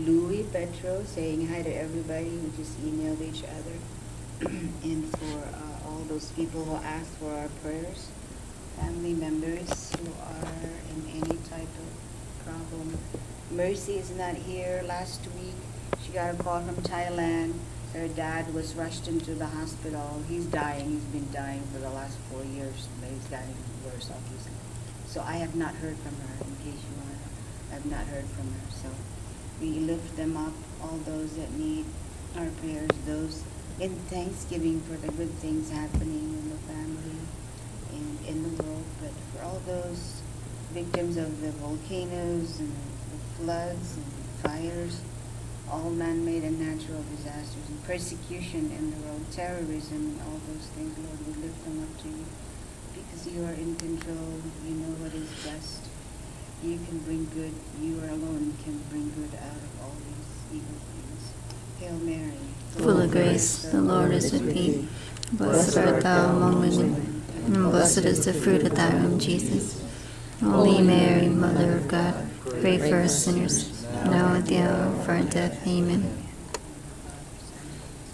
Louis Petro saying hi to everybody. We just emailed each other. And for all those people who asked for our prayers, family members who are in any type of problem. Mercy is not here. Last week, she got a call from Thailand. Her dad was rushed into the hospital. He's dying. He's been dying for the last 4 years, but he's gotten worse, obviously. So I have not heard from her, in case you want to know. I have not heard from her. So we lift them up, all those that need our prayers, those in thanksgiving for the good things happening in the family and in the world, but for all those victims of the volcanoes and the floods and fires, all man-made and natural disasters and persecution in the world, terrorism and all those things, Lord, we lift them up to you because you are in control. You know what is best. You can bring good. You alone can bring good out of all these evil things. Hail Mary, full of grace, the Lord is with thee. Blessed art thou among women, and blessed is the fruit of thy womb, Jesus. Holy Mary, Mother of God, pray for us sinners, now at the hour of our death. Amen.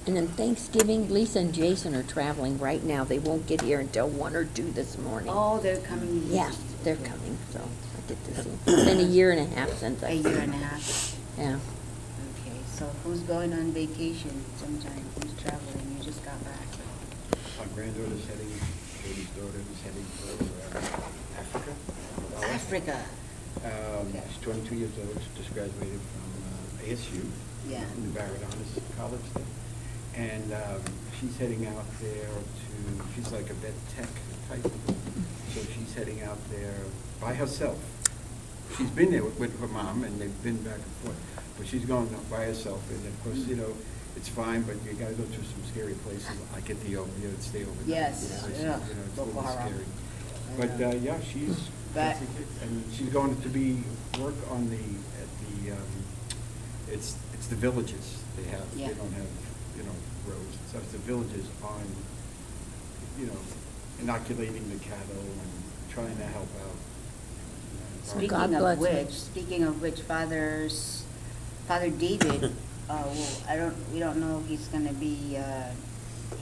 And then Thanksgiving, Lisa and Jason are traveling right now. They won't get here until 1 or 2 this morning. Oh, they're coming. Yeah, they're coming, so I get to see. It's been a year and a half since I A year and a half. Yeah. Okay, so who's going on vacation sometime? Who's traveling? You just got back. My granddaughter's heading, Katie's daughter is heading for Africa. Africa. She's 22 years old. She just graduated from ASU, Yeah. the Barradonis College there. And she's heading out there she's like a vet tech type. So she's heading out there by herself. She's been there with her mom, and they've been back and forth. But she's going by herself, and of course, it's fine, but you got to go through some scary places, like Ethiopia, and stay overnight. Yes, Places, yeah. it's a Boko little Haram. scary. But yeah, she's But- and she's going to be work on it's the villages they have. Yeah. They don't have roads. So it's the villages on inoculating the cattle and trying to help out. God bless her. Speaking of which, Father David, we don't know if he's going to be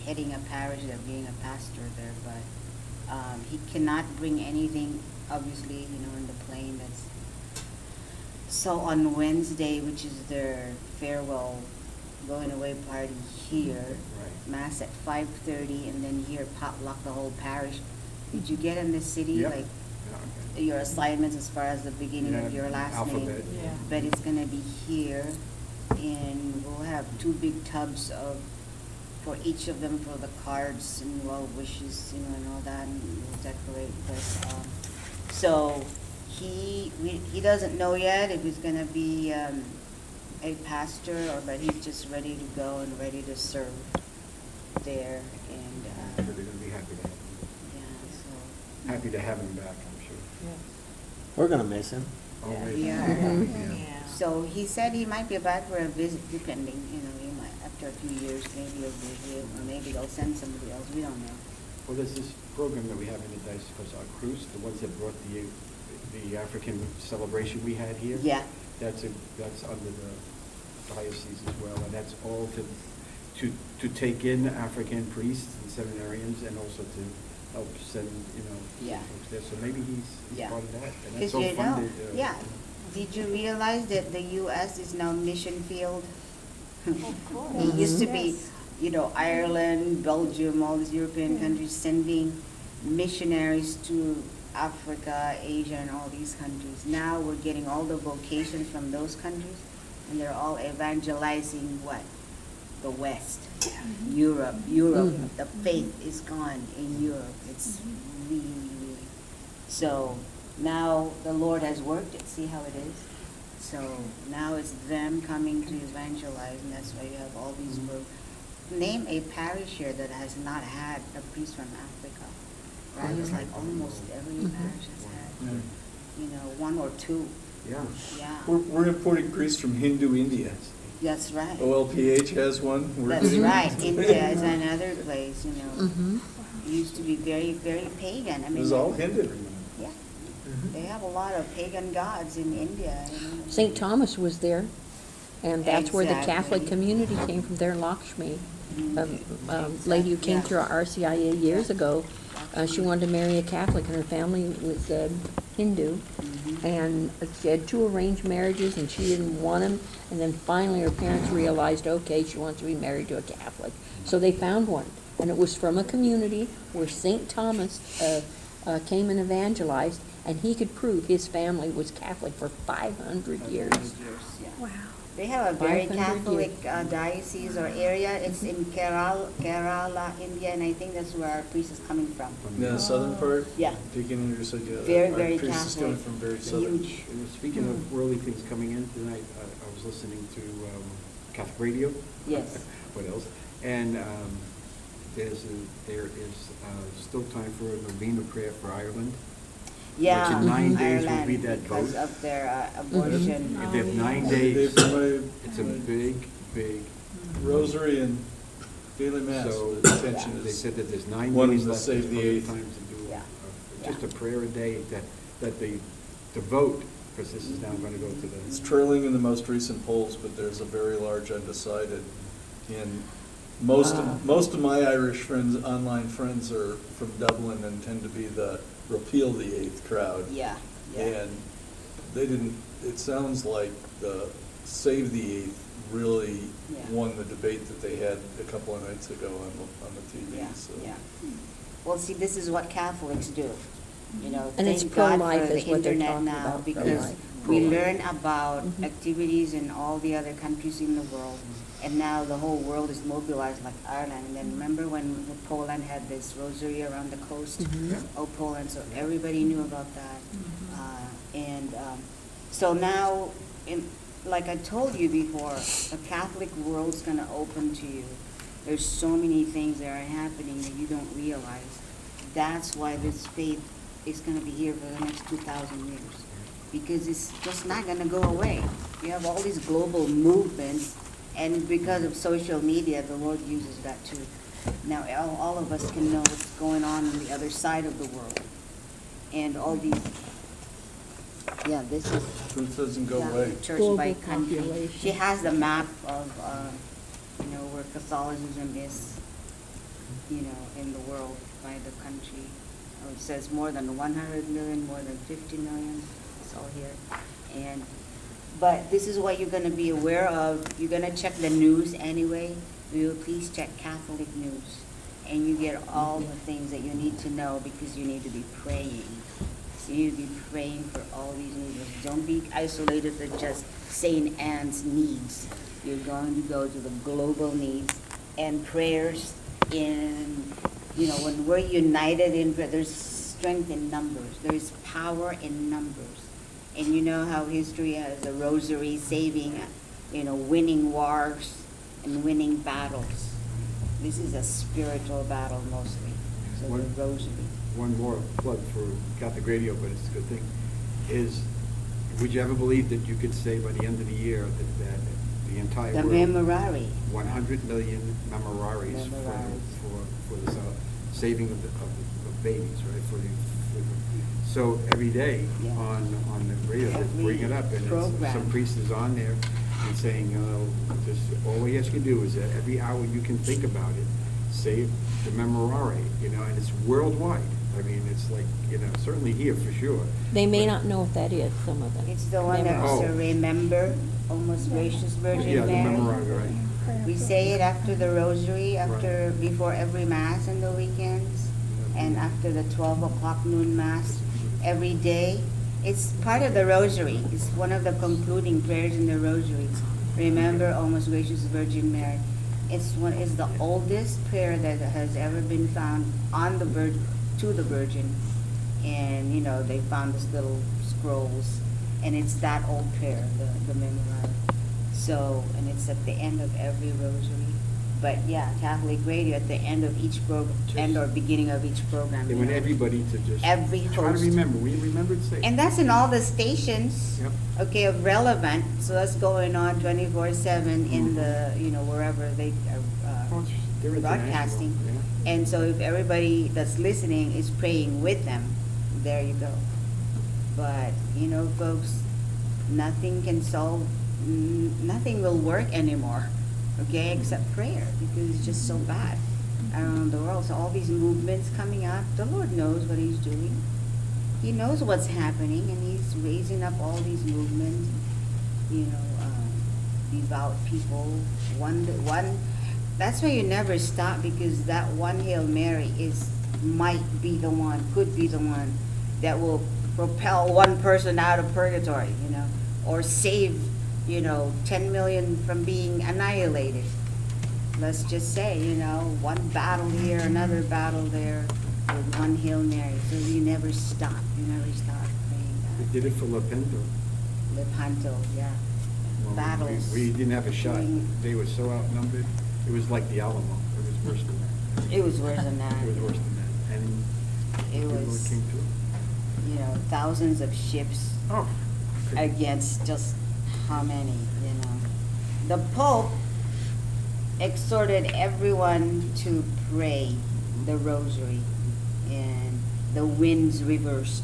heading a parish or being a pastor there, but he cannot bring anything, obviously, in the plane. So on Wednesday, which is their farewell going away party here, Right. Mass at 5:30, and then here potluck the whole parish. Did you get in the city, Yep. like Yeah, okay. your assignments as far as the beginning of Yeah, your last name? alphabet. Yeah. But it's gonna be here, and we'll have 2 big tubs for each of them for the cards and well wishes, and all that, and we'll decorate. But so he doesn't know yet if he's gonna be a pastor but he's just ready to go and ready to serve there, and I'm sure they're going to be happy to have him. yeah, so. Happy to have him back, I'm sure. Yeah. We're gonna miss him. Always. Yeah. Yeah. So he said he might be back for a visit, depending, he might, after a few years, maybe he'll visit, or maybe they'll send somebody else, we don't know. Well, there's this program that we have in the diocese called our cruise, the ones that brought the African celebration we had here. Yeah. That's under the diocese as well, and that's all to take in African priests and seminarians, and also to help send, Yeah. folks there. So maybe he's Yeah. part of that, and Because that's all funded. yeah, did you realize that the U.S. is now mission field? Of course. It used to be, Yes. Ireland, Belgium, all these European countries sending missionaries to Africa, Asia, and all these countries. Now we're getting all the vocations from those countries, and they're all evangelizing what? The West. Europe. The faith is gone in Europe. It's really. So now the Lord has worked it. See how it is? So now it's them coming to evangelize, and that's why you have all these groups. Name a parish here that has not had a priest from Africa, right? It's like almost every parish has had, 1 or 2. Yeah. Yeah, We're importing priests from Hindu India. that's right. OLPH has one. We're That's getting- right. India is another place, Mm-hmm. It used to be very, very pagan. I It mean, was all Hindu. yeah, they have a lot of pagan gods in India. St. Thomas was there. And that's where the Catholic Exactly. community came from there, Lakshmi. Lady who came to our RCIA years ago, she wanted to marry a Catholic, and her family was Hindu. And she had 2 arranged marriages, and she didn't want them. And then finally, her parents realized, okay, she wants to be married to a Catholic. So they found one, and it was from a community where St. Thomas came and evangelized, and he could prove his family was Catholic for 500 years. Wow. They have a very 500 Catholic years. Diocese or area. It's in Kerala, India, and I think that's where our priest is coming from. The southern part? Yeah. Deacon Andrew said, yeah. Very, our very priest is coming Catholic. from very southern. Huge. And speaking of worldly things coming in tonight, I was listening to Catholic radio. Yes. What else? And there is still time for a novena prayer for Ireland. Yeah, Which in 9 days will Ireland, be that because vote. of their abortion. If they have 9 They- days, they- it's a big, big. Rosary and daily mass, So the intention they is said that there's 9 one days to left. save the there's eighth. plenty of time to do Yeah. just a prayer a day that the vote, because this is now going to go to It's the. trailing in the most recent polls, but there's a very large undecided. And most of my Irish friends, online friends, are from Dublin and tend to be the repeal the eighth crowd. Yeah, yeah. And they didn't, it sounds like the save the eighth really Yeah. won the debate that they had a couple of nights ago on the TV, Yeah, so. yeah. Well, see, this is what Catholics do, you know. And it's thank God pro-life for is the what they're internet talking now, about, because pro-life. we Pro-life. learn about Mhm. activities in all the other countries in the world, and now the whole world is mobilized like Ireland. And then remember when Poland had this rosary around the coast Mhm. of Poland, so everybody knew about that. So now, like I told you before, the Catholic world's gonna open to you. There's so many things that are happening that you don't realize. That's why this faith is gonna be here for the next 2,000 years, because it's just not gonna go away. You have all these global movements, and because of social media, the Lord uses that too. Now, all of us can know what's going on the other side of the world, and all these, yeah, this is. Truth doesn't go Yeah, away. Church Global by country. population. She has the map of, where Catholicism is, in the world by the country. It says more than 100 million, more than 50 million, it's all here. But this is what you're gonna be aware of. You're gonna check the news anyway. We will please check Catholic news. And you get all the things that you need to know, because you need to be praying. So you need to be praying for all these needs. Don't be isolated to just St. Anne's needs. You're going to go to the global needs and prayers when we're united in prayer, there's strength in numbers. There's power in numbers. And you know how history has the rosary saving, winning wars and winning battles. This is a spiritual battle mostly, so the rosary. One more plug for Catholic radio, but it's a good thing, is, would you ever believe that you could say by the end of the year that the entire The world, memorare. 100 million memoraries for the saving of babies, right? So every day Yeah. on the radio, they Every bring it up, and program. some priest is on there and saying, just all we ask you to do is that every hour you can think about it, say the memorare, and it's worldwide. I mean, it's like, certainly here for sure. They may But- not know what that is, some of them. It's the one that Oh. was to remember, almost gracious Virgin Yeah, the Mary. memorare, right. We say it after the rosary, before every mass on the weekends, and after the 12 o'clock noon mass, every day. It's part of the rosary. It's one of the concluding prayers in the rosary. Remember, almost gracious Virgin Mary. It's the oldest prayer that has ever been found to the Virgin. And, they found this little scrolls, and it's that old prayer, the memorare. So, and it's at the end of every rosary. But yeah, Catholic radio at the end of each end or beginning of each program. They want everybody to just Every try to host. remember. We remember to say. And that's in all the stations, Yep. okay, of relevant, so that's going on 24/7 in the, wherever they Oh, are they're broadcasting. international, yeah. And so if everybody that's listening is praying with them, there you go. But, folks, nothing can solve nothing will work anymore, okay, except prayer, because it's just so bad around the world. So all these movements coming up, the Lord knows what He's doing. He knows what's happening, and He's raising up all these movements, devout people. One. That's why you never stop, because that one Hail Mary might be the one, could be the one that will propel one person out of purgatory, or save, 10 million from being annihilated. Let's just say, one battle here, another battle there, with one Hail Mary. So you never stop. You never stop praying They that. did it for Lepanto. Lepanto, yeah. Well, Battles. We didn't have a shot. doing- They were so outnumbered. It was like the Alamo. It was worse than that. It was worse than that. It was worse than that. And It people was, came through. thousands of ships Oh. against just how many. The Pope exhorted everyone to pray the rosary, and the winds reversed.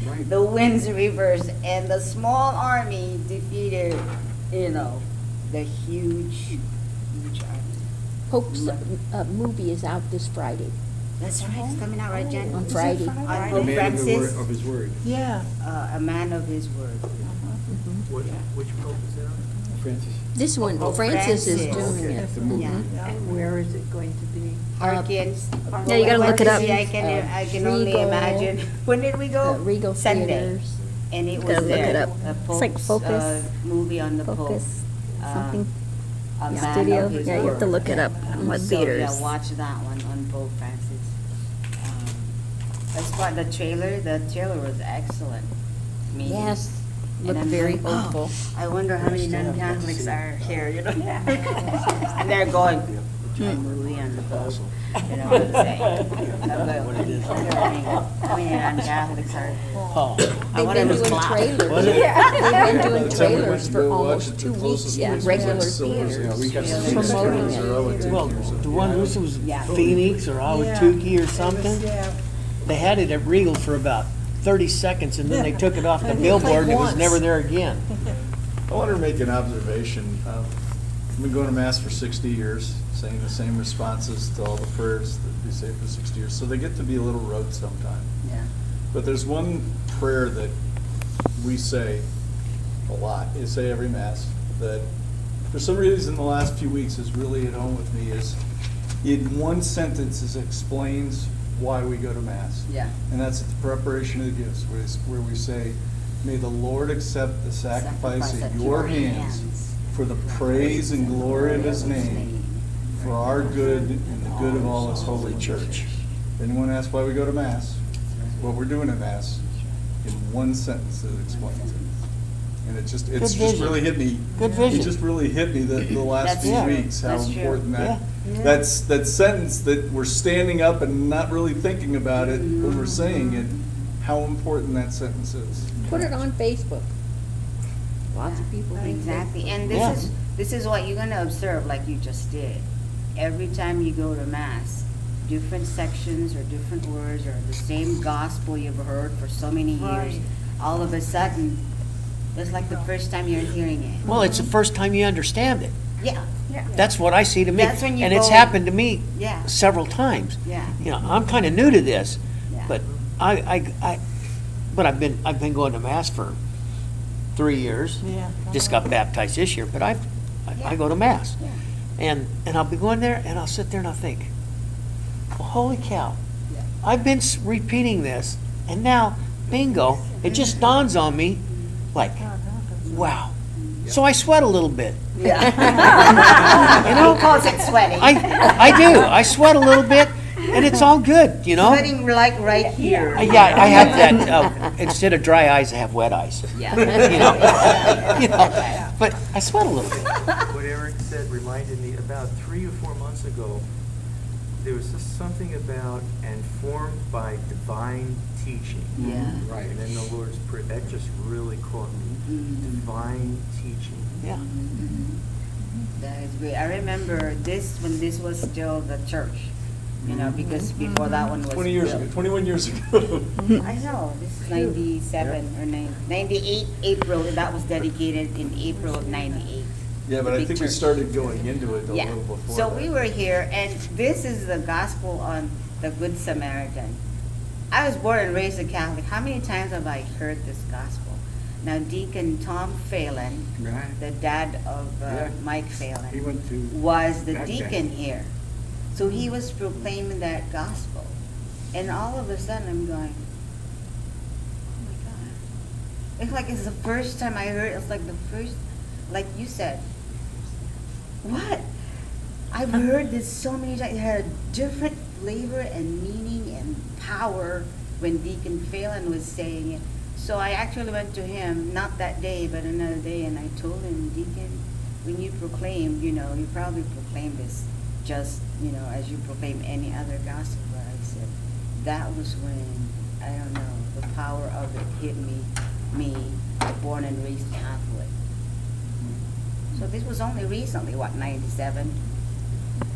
Right. The winds reversed, and the small army defeated, the huge army. Pope's movie is out this Friday. That's right, it's coming out, right, Jen? On Friday. On A Pope man Francis, of his word. Yeah. a man of his word. Which pope is it on? Francis. This one, Pope Francis is Francis. doing it. The movie. Yeah. And where is it going to be? Harkins. Yeah, you gotta What look it is up. he? I can only Regal. imagine. When did we go? Regal Sunday. Theaters. And it was Gotta look it there. up. The It's like Pope's, Focus. movie on the Pope. Focus, something. A man Studio. of his Yeah, you have to word. look it up on what So, theaters. yeah, watch that one on Pope Francis. As far the trailer was excellent. I mean, Yes, and looked I'm very like, hopeful. I wonder how many non-Catholics are here, And they're going, a movie on the Pope. You know what I'm saying? What it is. How many non-Catholics are here? Oh, I They've wonder been who's doing black. trailers. Was it? They've been By doing the time we went trailers to for go watch almost it, the 2 weeks closest in place was regular at Silver's. theaters. Yeah, we got to see Six the Promoting times, it. or I went 10 well, years. the one was Yeah. Phoenix or Ahwatukee or something. They had it at Regal for about 30 seconds, and then they took it off the billboard, and it was never there again. I wanted to make an observation. I've been going to Mass for 60 years, saying the same responses to all the prayers that we say for 60 years, so they get to be a little rote sometime. Yeah. But there's one prayer that we say a lot, you say every Mass, that for some reason the last few weeks has really hit home with me, is in one sentence it explains why we go to Mass. Yeah. And that's at the preparation of the gifts, where we say, may the Lord accept the sacrifice at your hands for the praise and glory of his name, for our good and the good of all his holy church. Anyone ask why we go to Mass? What we're doing at Mass, in one sentence that explains it. And it's just vision. really hit me. Good vision. It just really hit me the last That's few true. weeks, how That's true. important Yeah. that sentence that we're standing up and not really thinking about it when we're saying it, how important that sentence is. Put it on Facebook. Lots of people do. Exactly, and Yeah. this is what you're gonna observe, like you just did. Every time you go to Mass, different sections or different words or the same gospel you've heard for so many years, Right. all of a sudden, it's like the first time you're hearing it. Well, it's the first time you understand it. Yeah, That's what I see to me. That's when you And it's go- happened to me yeah, several times. yeah, I'm kind of new to this, yeah. but I've been going to Mass for 3 years. Yeah. Just got baptized this year, but I go to Mass. Yeah. And I'll be going there, and I'll sit there and I'll think, well, holy cow, Yeah. I've been repeating this, and now, bingo, it just dawns on me, like, wow. So I sweat a little bit. Yeah. You know? He calls it sweating. I do. I sweat a little bit, and it's all good, you know? Sweating like right here. Yeah, I have that, instead of dry eyes, I have wet eyes. Yeah. You know, but I sweat a little bit. What Eric said reminded me, about 3 or 4 months ago, there was just something about and formed by divine teaching. Yeah. Right. And then the Lord's Prayer, that just really caught me. Divine teaching. Yeah. That is great. I remember this when this was still the church. you know, because before that one was 20 years built. ago, 21 years ago. I know, this is 97 or 98 April, that was dedicated in April of 98. Yeah, but the I big think we church. started going into it a Yeah, little before so that. we were here, and this is the gospel on the Good Samaritan. I was born and raised a Catholic. How many times have I heard this gospel? Now, Deacon Tom Phelan, Right. the dad of Yeah. Mike Phelan, He went to was the Baghdad. deacon here. So he was proclaiming that gospel. And all of a sudden I'm going, oh my God. It's like it's the first time I heard it. It's like the first, like you said, what? I've heard this so many times. It had a different flavor and meaning and power when Deacon Phelan was saying it. So I actually went to him, not that day, but another day, and I told him, Deacon, when you proclaim, you know, you probably proclaim this just, you know, as you proclaim any other gospel. But I said, that was when, I don't know, the power of it hit me, born and raised Catholic. So this was only recently, what, 97?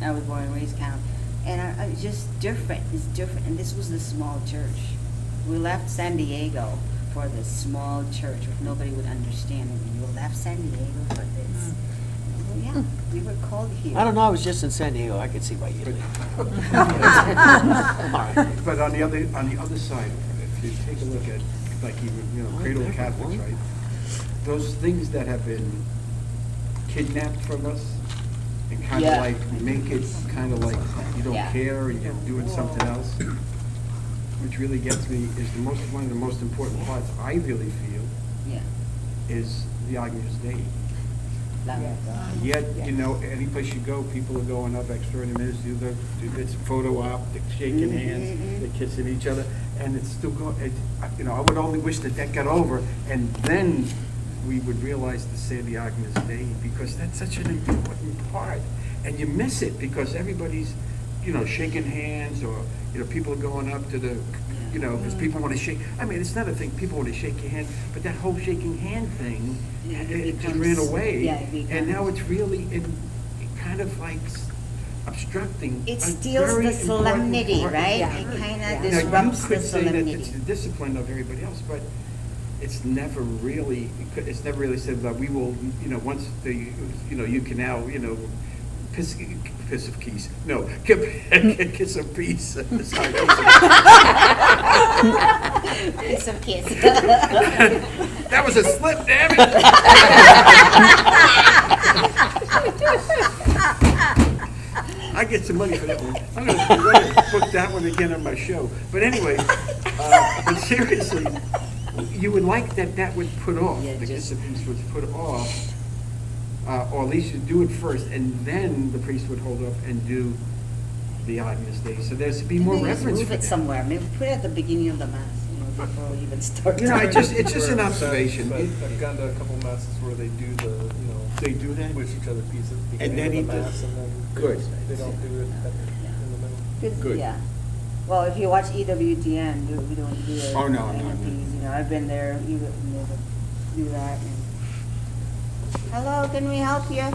I was born and raised Catholic. And I it's just different, it's different. And this was the small church. We left San Diego for this small church, which nobody would understand. And we left San Diego for this. Well, yeah, we were called here. I don't know, I was just in San Diego, I could see why you did. But on the other side, if you take a look at, like even, you know, cradle Catholics, right? Those things that have been kidnapped from us and kind of Yeah. like make it kind of like you don't Yeah. care and you're doing something else, which really gets me is one of the most important parts I really feel Yeah. is the Agnus Dei. Love it. Yet, Yeah. you know, any place you go, people are going up extraordinary minutes, it's a photo op, they're shaking hands, they're kissing each other, and it's still going, you know, I would only wish that got over, and then we would realize to say the Agnus Dei, because that's such an important part. And you miss it, because everybody's, you know, shaking hands, or, you know, people are going up to the, you know, because people want to shake, I mean, it's not a thing, people want to shake your hand, but that whole shaking hand thing, Yeah, it it just becomes- ran away. yeah, it And now becomes- it's really, it kind of like obstructing. It a steals very the important solemnity, part. right? Yeah. It kind Yeah. of Now, disrupts you the could say that it's solemnity. the discipline of everybody else, but it's never really said that we will, you know, once you know, you can now, you know, piss of peace. No, kiss of peace. Sorry, It's a kiss. that was a slip, damn it. I get some money for that one. I'm gonna book that one again on my show. But anyway, but seriously, you would like that would put off, Yeah, the just- kiss of peace would put off, or at least you do it first, and then the priest would hold up and do the Agnus Dei. So there's to be more Maybe just reverence move for it that. somewhere. Maybe put it at the beginning of the mass, you know, before we even start. You know, it's just an observation. But I've gone to a couple masses where they do the, you know, They do that? switch each other pieces at the And then beginning of he the does- mass, and then Good. they don't do it in the middle. Good. Yeah. Well, if you watch EWTN, we don't do it. Oh, no, no, no. You know, I've been there, you would never do that. Hello, can we help you?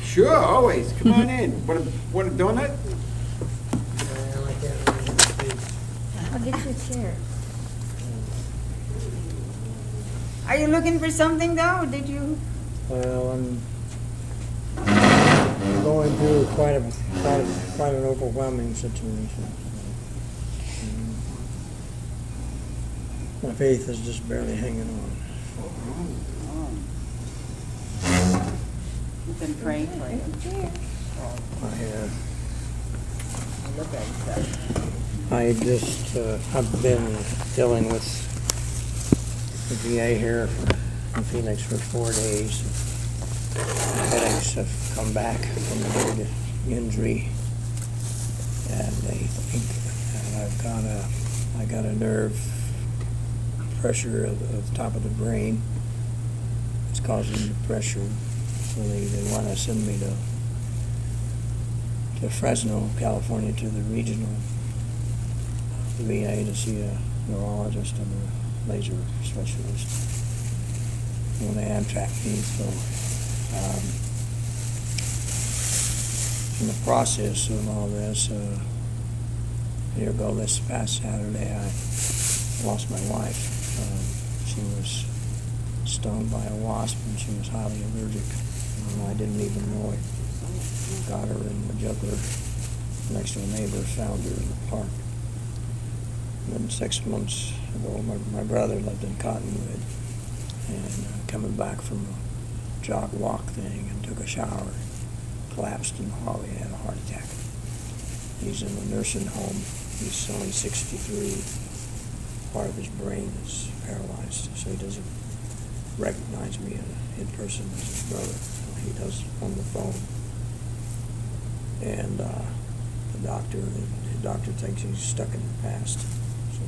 Sure, always. Come on in. Want a donut? I'll get you a chair. Are you looking for something though, or did you? Well, I'm going through quite an overwhelming situation. My faith is just barely hanging on. We've been praying for you. I have. Look at it. I've been dealing with the VA here in Phoenix for 4 days. Headaches have come back from a big injury, and I got a nerve pressure of the top of the brain. It's causing pressure, so they want to send me to Fresno, California, to the regional VA to see a neurologist and a laser specialist when they Amtrak me. So in the process of all this, here ago this past Saturday, I lost my wife. She was stung by a wasp, and she was highly allergic, and I didn't even know it. Got her in the jugular. Next to a neighbor found her in the park. And then 6 months ago, my brother lived in Cottonwood, and coming back from a jog walk thing and took a shower, collapsed in the hallway and had a heart attack. He's in a nursing home. He's only 63. Part of his brain is paralyzed, so he doesn't recognize me in person as his brother. He does on the phone. And the doctor thinks he's stuck in the past, so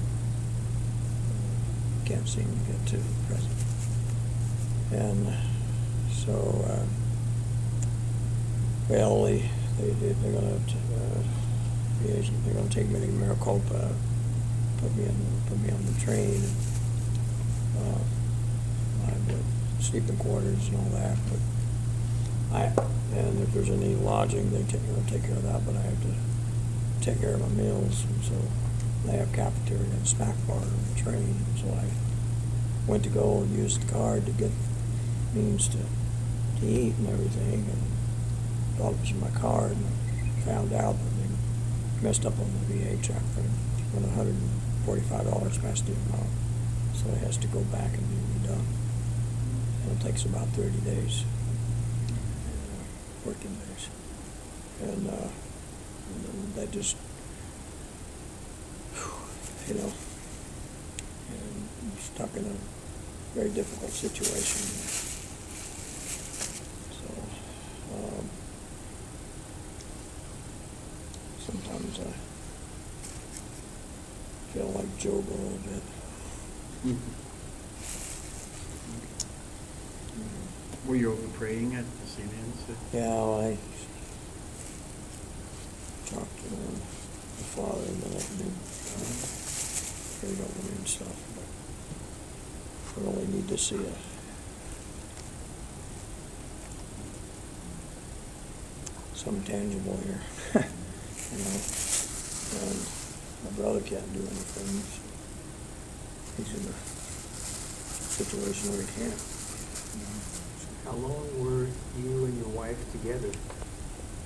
can't seem to get to the present. And so, well, they're gonna take me to Maricopa, put me on the train. I have sleeping quarters and all that, but and if there's any lodging, they take care of that, but I have to take care of my meals, and so they have cafeteria and snack bar on the train, and so I went to go and use the card to get means to eat and everything, and thought it was my card, and I found out that they messed up on the VA check for $145 past due amount, so it has to go back and be redone, and it takes about 30 days. Working days, and that just, you know, and I'm stuck in a very difficult situation. So sometimes I feel like Job a little bit. Were you over praying at the St. Anne's? Yeah, well, I talked to the Father, and then I prayed over me and stuff, but I really need to see some tangible here, you know, and my brother can't do anything. He's in a situation where he can't. How long were you and your wife together?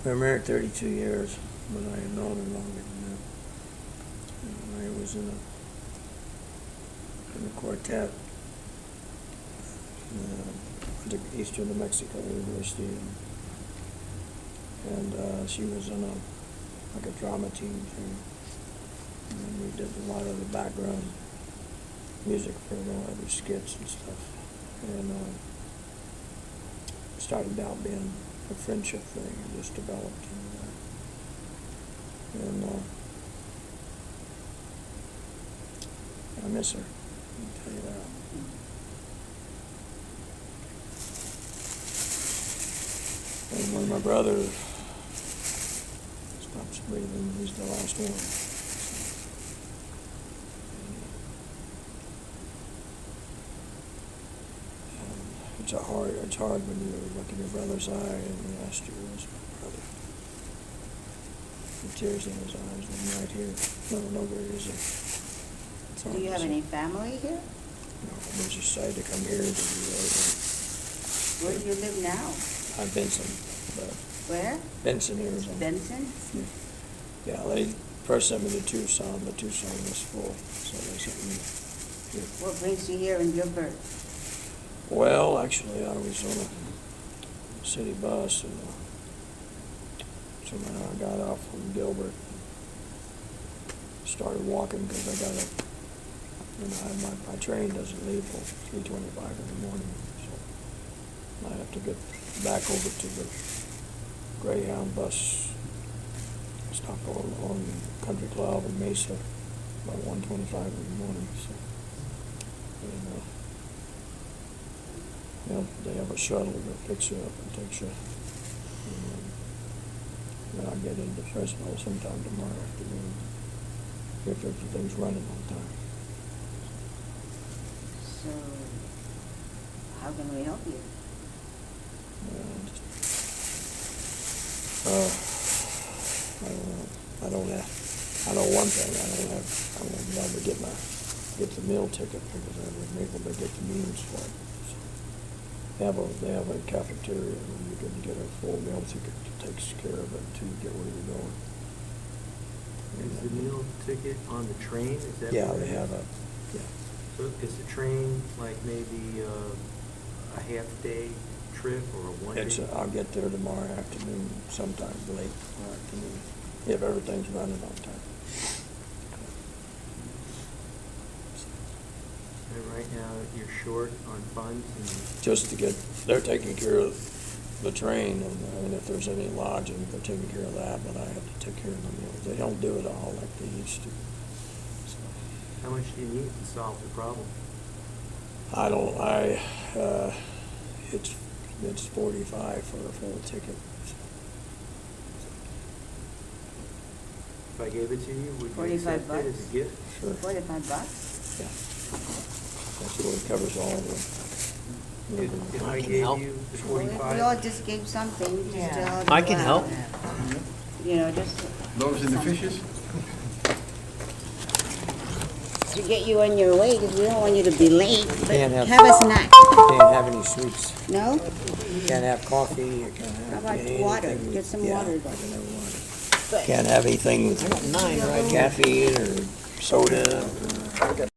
We were married 32 years, but I had known her longer than that. And I was in a quartet. Went to Eastern New Mexico University, and she was in a drama team thing. And we did a lot of the background music for all of the skits and stuff. And started out being a friendship thing and just developed into that. And I miss her, I'll tell you that. And when my brother stops breathing, he's the last one. It's hard when you look in your brother's eye and you ask you, where's my brother? The tears in his eyes, and right here, no, where is he? Do you have any family here? No, I just decided to come here to be Where do you live now? I'm Benson, but Where? Benson, Arizona. Benson? Yeah, they first sent me to Tucson, but Tucson was full, so they sent me here. What brings you here in Gilbert? Well, actually, I was on a city bus, and somehow I got off from Gilbert, started walking because I got my train doesn't leave till 3:25 in the morning, so I have to get back over to the Greyhound bus stop on Country Club in Mesa about 1:25 in the morning. So, and, they have a shuttle that picks you up and takes you. And I'll get into Fresno sometime tomorrow afternoon if everything's running on time. So, how can we help you? I don't have, I know one thing, I won't be able to get the meal ticket because I wasn't able to get the means for it. So they have a cafeteria where you can get a full meal ticket that takes care of it to get where you're going. Is the meal ticket on the train? Is that? Yeah, what they it have is? So is the train like maybe a half-day trip or a one-day? I'll get there tomorrow afternoon, sometime late tomorrow afternoon, if everything's running on time. And right now, you're short on funds and. Just to get, they're taking care of the train, and if there's any lodging, they're taking care of that, but I have to take care of the meals. They don't do it all like they used to. So, How much do you need to solve the problem? it's 45 for a full ticket. If I gave it to you, would you 45 accept it as bucks? a gift? Sure. $45? Yeah. That's what it covers all of them. If I can gave help. you the Well, if 45? we all just gave something, just to I can help. You know, just Loaves and the fishes? to get you on your way, because we don't want you to be late, but Can't have- have a snack. Can't have any sweets. No? Can't have coffee. You can't have How about anything water? with- Get some yeah, water I then. can have water. But- Can't have anything with caffeine or soda.